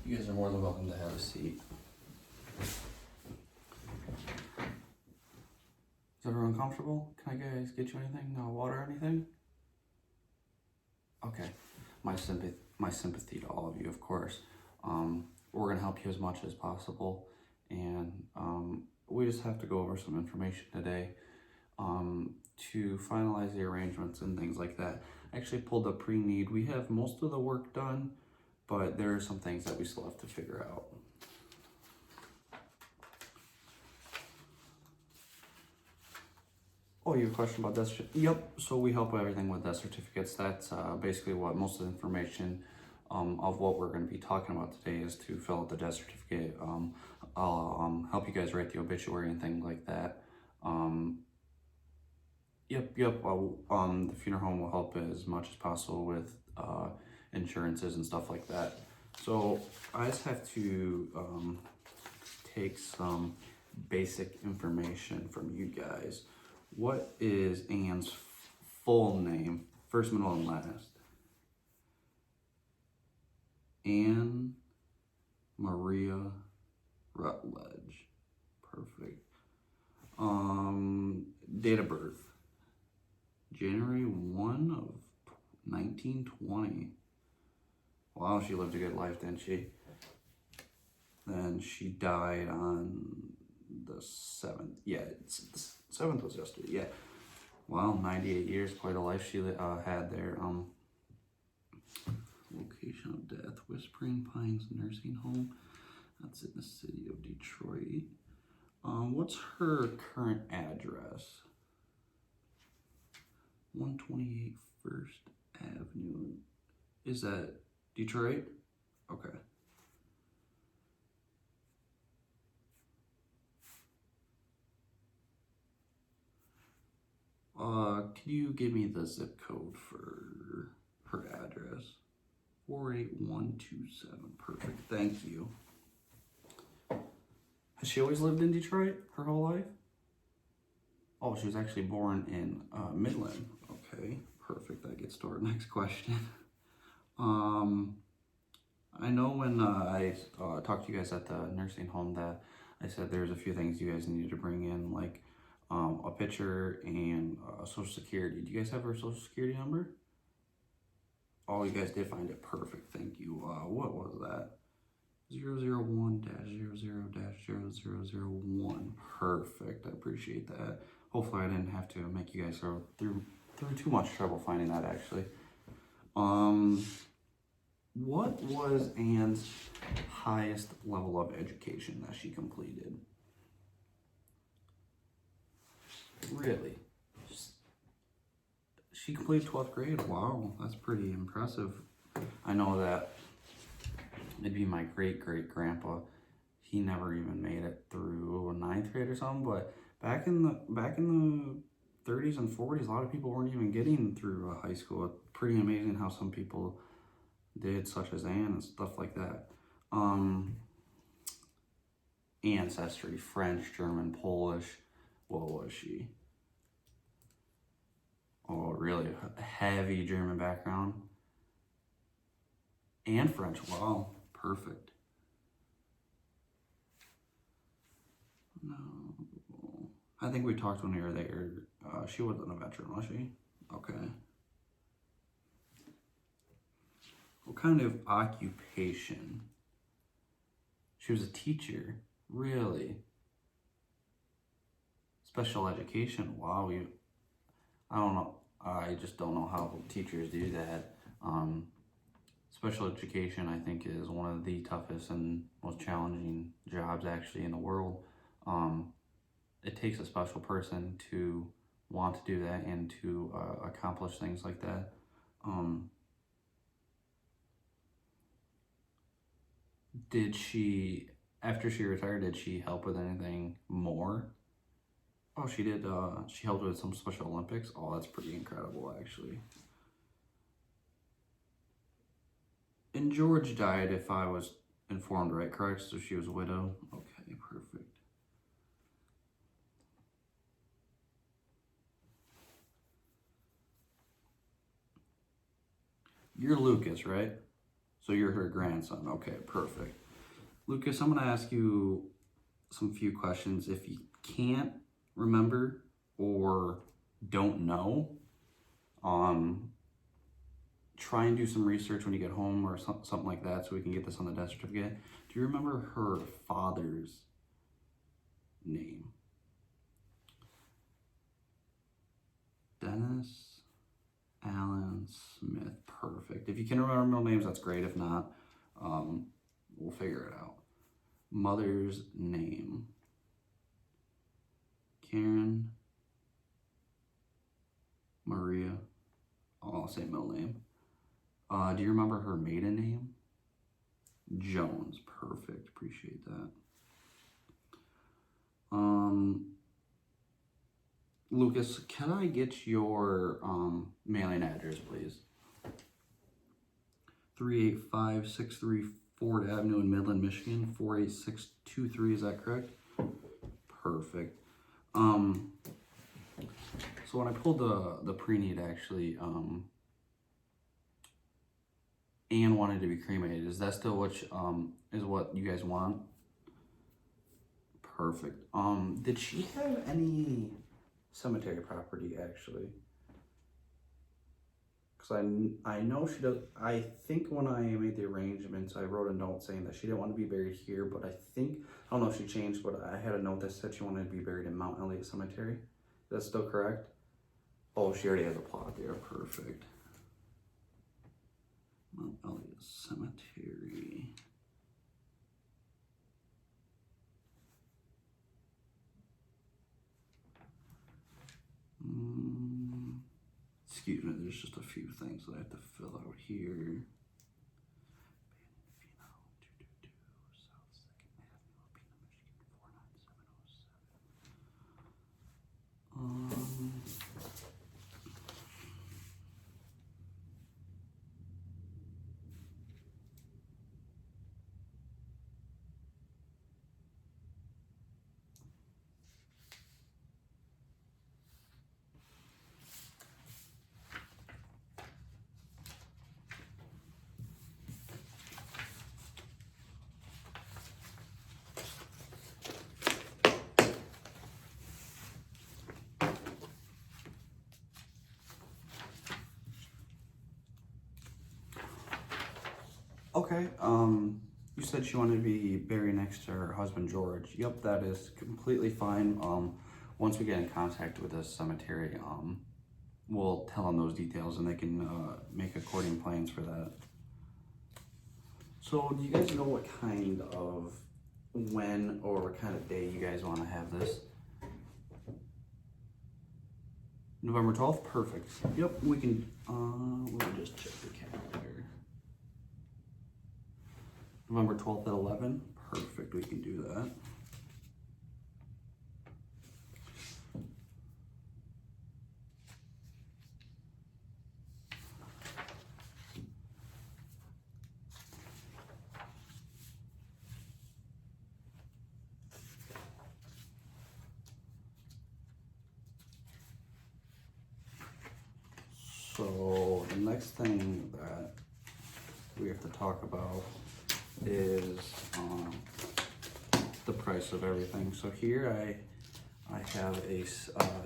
You guys are more than welcome to have a seat. Is everyone comfortable? Can I guys get you anything? Water or anything? Okay. My sympathy to all of you, of course. We're gonna help you as much as possible, and we just have to go over some information today to finalize the arrangements and things like that. I actually pulled up pre-need. We have most of the work done, but there are some things that we still have to figure out. Oh, you have a question about death certificate? Yep, so we help with everything with death certificates. That's basically what most of the information of what we're going to be talking about today is to fill out the death certificate. I'll help you guys write the obituary and things like that. Yep. The funeral home will help as much as possible with insurances and stuff like that. So I just have to take some basic information from you guys. What is Ann's full name? First, middle, and last. Anne Maria Rutledge. Perfect. Date of birth. January 1 of 1920. Wow, she lived a good life, didn't she? Then she died on the 7th. Yeah, the 7th was yesterday. Yeah. Wow, 98 years, quite a life she had there. Location of death, Whispering Pines Nursing Home. That's in the city of Detroit. What's her current address? 128 First Avenue. Is that Detroit? Okay. Can you give me the zip code for her address? 48127. Perfect. Thank you. Has she always lived in Detroit her whole life? Oh, she was actually born in Midland. Okay, perfect. That gets to our next question. I know when I talked to you guys at the nursing home that I said there's a few things you guys needed to bring in, like a picture and social security. Do you guys have her social security number? Oh, you guys did find it. Perfect. Thank you. What was that? 001-00-0001. Perfect. I appreciate that. Hopefully I didn't have to make you guys go through too much trouble finding that, actually. What was Ann's highest level of education that she completed? Really? She completed 12th grade? Wow, that's pretty impressive. I know that it'd be my great-great-grandpa. He never even made it through 9th grade or something, but back in the 30s and 40s, a lot of people weren't even getting through high school. It's pretty amazing how some people did, such as Anne and stuff like that. Ancestry, French, German, Polish. What was she? Oh, really? Heavy German background. And French. Wow, perfect. No. I think we talked when we were there. She wasn't a veteran, was she? Okay. What kind of occupation? She was a teacher. Really? Special education. Wow. I don't know. I just don't know how teachers do that. Special education, I think, is one of the toughest and most challenging jobs actually in the world. It takes a special person to want to do that and to accomplish things like that. Did she, after she retired, did she help with anything more? Oh, she did. She helped with some Special Olympics. Oh, that's pretty incredible, actually. And George died, if I was informed right, correct? So she was a widow. Okay, perfect. You're Lucas, right? So you're her grandson. Okay, perfect. Lucas, I'm gonna ask you some few questions. If you can't remember or don't know, um, try and do some research when you get home or something like that so we can get this on the death certificate. Do you remember her father's name? Dennis Allen Smith. Perfect. If you can remember middle names, that's great. If not, we'll figure it out. Mother's name. Karen Maria. I'll say middle name. Do you remember her maiden name? Jones. Perfect. Appreciate that. Lucas, can I get your mailing address, please? 38563 Ford Avenue in Midland, Michigan, 48623. Is that correct? Perfect. So when I pulled the pre-need, actually, Anne wanted to be cremated. Is that still what you guys want? Perfect. Did she have any cemetery property, actually? Because I know she does. I think when I made the arrangements, I wrote a note saying that she didn't want to be buried here, but I don't know if she changed, but I had a note that said she wanted to be buried in Mount Elliott Cemetery. Is that still correct? Oh, she already has a plot there. Perfect. Mount Elliott Cemetery. Excuse me, there's just a few things that I have to fill out here. Okay, you said she wanted to be buried next to her husband, George. Yep, that is completely fine. Once we get in contact with the cemetery, we'll tell them those details and they can make according plans for that. So, do you guys know when or what kind of day you guys want to have this? November 12th? Perfect. Yep, we can, we'll just check the calendar. November 12th at 11? Perfect, we can do that. So the next thing that we have to talk about is the price of everything. So here I have a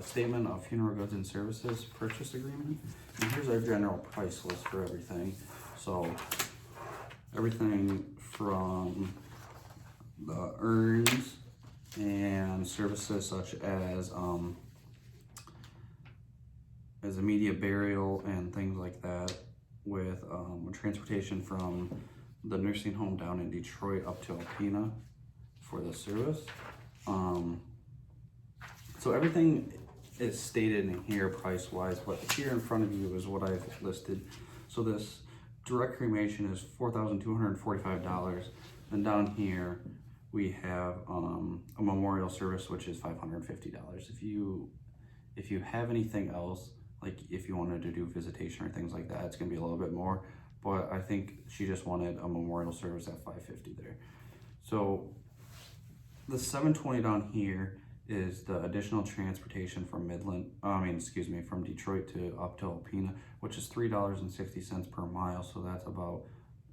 statement of funeral goods and services purchase agreement, and here's our general price list for everything. So everything from the urns and services such as immediate burial and things like that, with transportation from the nursing home down in Detroit up to Alpena for the service. So everything is stated in here price-wise, but here in front of you is what I've listed. So this direct cremation is $4,245. Then down here we have a memorial service, which is $550. If you have anything else, like if you wanted to do visitation or things like that, it's gonna be a little bit more, but I think she just wanted a memorial service at $550 there. So the $720 down here is the additional transportation from from Detroit to up to Alpena, which is $3.60 per mile. So that's about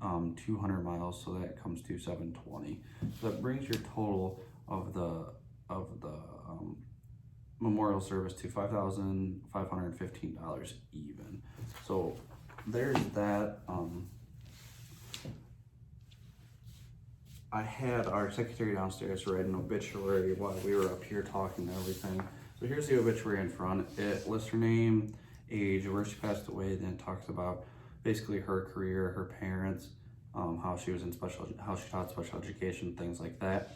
200 miles, so that comes to 720. So that brings your total of the memorial service to $5,515 even. So there's that. I had our secretary downstairs write an obituary while we were up here talking and everything. So here's the obituary in front. It lists her name, age, where she passed away, then it talks about basically her career, her parents, how she was in how she taught special education, things like that.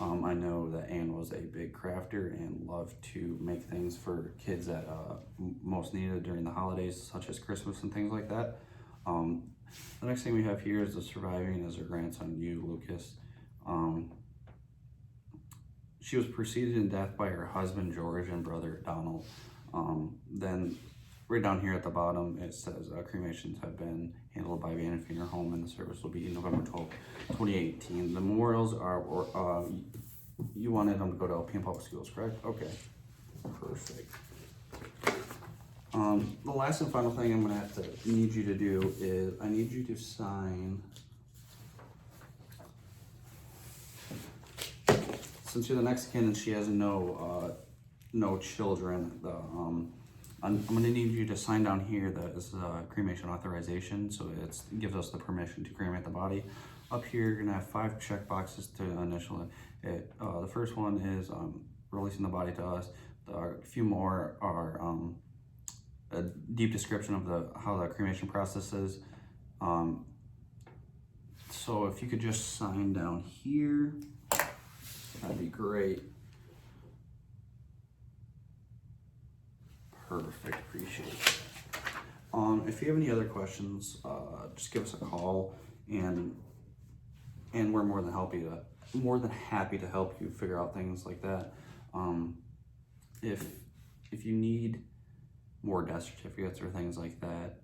I know that Anne was a big crafter and loved to make things for kids that most needed during the holidays, such as Christmas and things like that. The next thing we have here is the surviving is her grandson, Hugh Lucas. She was preceded in death by her husband, George, and brother, Donald. Then right down here at the bottom, it says cremations have been handled by Van Funeral Home, and the service will be November 12, 2018. The memorials are, you wanted them to go to Alpena Public Schools, correct? Okay, perfect. The last and final thing I'm gonna need you to do is I need you to sign. Since you're the next kin and she has no children, I'm gonna need you to sign down here that is cremation authorization. So it gives us the permission to cremate the body. Up here, you're gonna have 5 check boxes to initial it. The first one is releasing the body to us. A few more are a deep description of how the cremation process is. So if you could just sign down here, that'd be great. Perfect, appreciate it. If you have any other questions, just give us a call, and we're more than happy to help you figure out things like that. If you need more death certificates or things like that,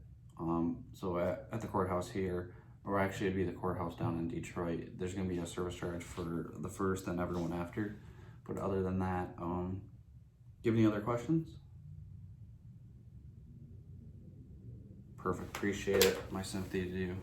so at the courthouse here, or actually it'd be the courthouse down in Detroit, there's gonna be a service charge for the first and everyone after. But other than that, do you have any other questions? Perfect, appreciate it. My sympathy to you.